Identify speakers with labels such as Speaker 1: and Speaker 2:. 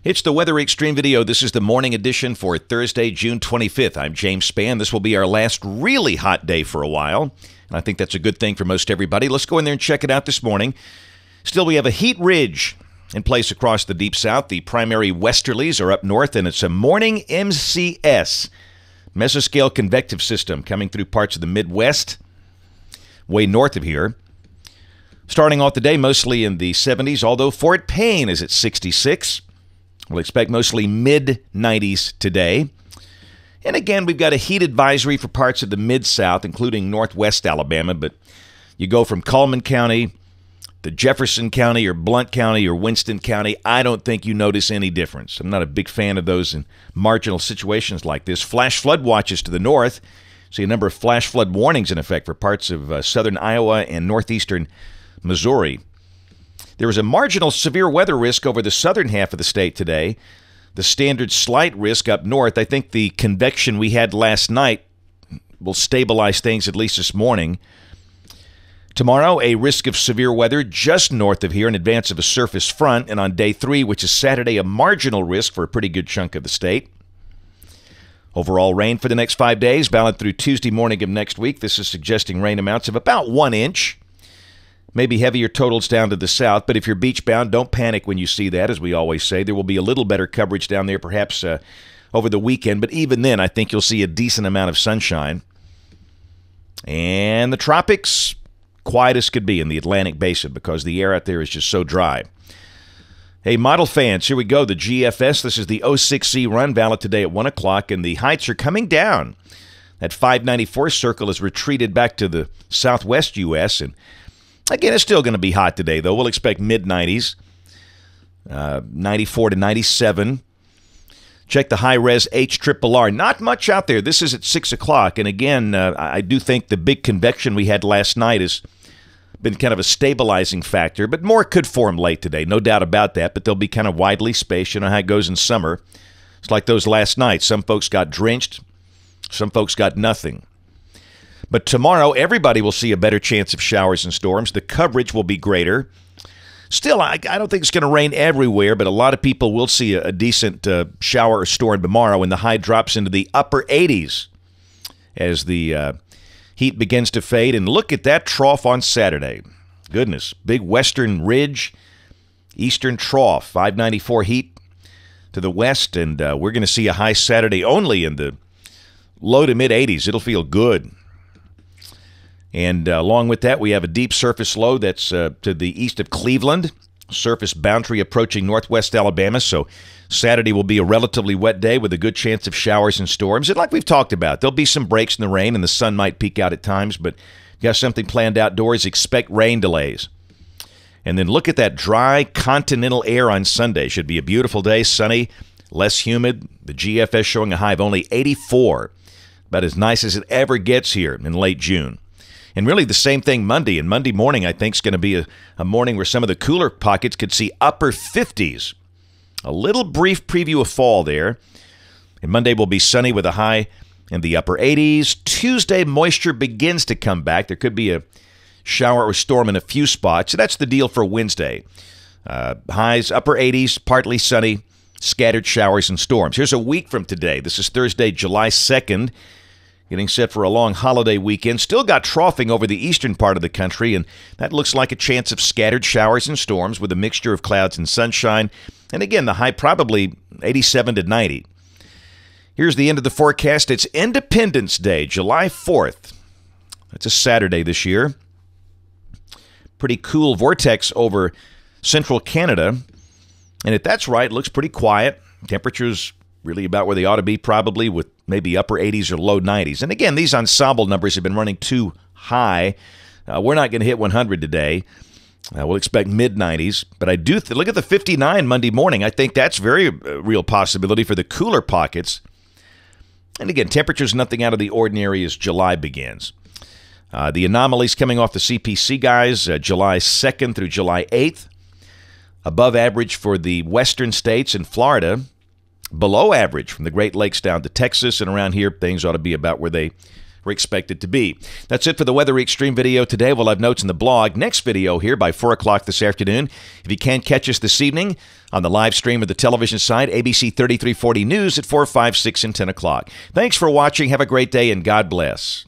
Speaker 1: It's the Weather Xtreme video. This is the morning edition for Thursday, June 25th. I'm James Spann. This will be our last really hot day for a while, and I think that's a good thing for most everybody. Let's go in there and check it out this morning. Still, we have a heat ridge in place across the deep south. The primary westerlies are up north, and it's a morning MCS, mesoscale convective system, coming through parts of the Midwest, way north of here. Starting off the day mostly in the 70s, although Fort Payne is at 66. We'll expect mostly mid-90s today. And again, we've got a heat advisory for parts of the Mid-South, including northwest Alabama. But you go from Cullman County to Jefferson County or Blount County or Winston County, I don't think you notice any difference. I'm not a big fan of those in marginal situations like this. Flash flood watches to the north. See a number of flash flood warnings in effect for parts of southern Iowa and northeastern Missouri. There is a marginal severe weather risk over the southern half of the state today. The standard slight risk up north. I think the convection we had last night will stabilize things at least this morning. Tomorrow, a risk of severe weather just north of here in advance of a surface front. And on day 3, which is Saturday, a marginal risk for a pretty good chunk of the state. Overall rain for the next 5 days, valid through Tuesday morning of next week. This is suggesting rain amounts of about 1 inch. Maybe heavier totals down to the south, but if you're beach-bound, don't panic when you see that, as we always say. There will be a little better coverage down there perhaps over the weekend, but even then I think you'll see a decent amount of sunshine. And the tropics, quiet as could be in the Atlantic Basin because the air out there is just so dry. Hey, model fans, here we go. The GFS, this is the 06C run, valid today at 1 o'clock, and the heights are coming down. That 594 circle has retreated back to the Southwest U.S., and again, it's still going to be hot today, though. We'll expect mid-90s, 94 to 97. Check the high-res HRRR. Not much out there. This is at 6 o'clock. And again, I do think the big convection we had last night has been kind of a stabilizing factor, but more could form late today, no doubt about that. But they'll be kind of widely spaced. You know how it goes in summer. It's like those last nights. Some folks got drenched. Some folks got nothing. But tomorrow, everybody will see a better chance of showers and storms. The coverage will be greater. Still, I don't think it's going to rain everywhere, but a lot of people will see a decent shower or storm tomorrow, and the high drops into the upper 80s as the heat begins to fade. And look at that trough on Saturday. Goodness, big western ridge, eastern trough, 594 heat to the west, and we're going to see a high Saturday only in the low to mid-80s. It'll feel good. And along with that, we have a deep surface low that's to the east of Cleveland, surface boundary approaching northwest Alabama. So Saturday will be a relatively wet day with a good chance of showers and storms. And like we've talked about, there'll be some breaks in the rain and the sun might peek out at times. But if you got something planned outdoors, expect rain delays. And then look at that dry continental air on Sunday. Should be a beautiful day, sunny, less humid. The GFS showing a high of only 84. About as nice as it ever gets here in late June. And really the same thing Monday. And Monday morning, I think, is going to be a morning where some of the cooler pockets could see upper 50s. A little brief preview of fall there. And Monday will be sunny with a high in the upper 80s. Tuesday, moisture begins to come back. There could be a shower or storm in a few spots. So that's the deal for Wednesday. Highs, upper 80s, partly sunny, scattered showers and storms. Here's a week from today. This is Thursday, July 2nd. Getting set for a long holiday weekend. Still got troughing over the eastern part of the country, and that looks like a chance of scattered showers and storms with a mixture of clouds and sunshine. And again, the high probably 87 to 90. Here's the end of the forecast. It's Independence Day, July 4th. It's a Saturday this year. Pretty cool vortex over central Canada. And if that's right, it looks pretty quiet. Temperatures really about where they ought to be, probably with maybe upper 80s or low 90s. And again, these ensemble numbers have been running too high. We're not going to hit 100 today. We'll expect mid-90s. But I do look at the 59 Monday morning. I think that's very real possibility for the cooler pockets. And again, temperatures nothing out of the ordinary as July begins. The anomalies coming off the CPC guys, July 2nd through July 8th. Above average for the western states and Florida. Below average from the Great Lakes down to Texas, and around here things ought to be about where they we're expected to be. That's it for the Weather Xtreme video today. We'll have notes in the blog. Next video here by 4 o'clock this afternoon. If you can't catch us this evening on the live stream or the television side, ABC 3340 News at 4, 5, 6, and 10 o'clock. Thanks for watching. Have a great day, and God bless.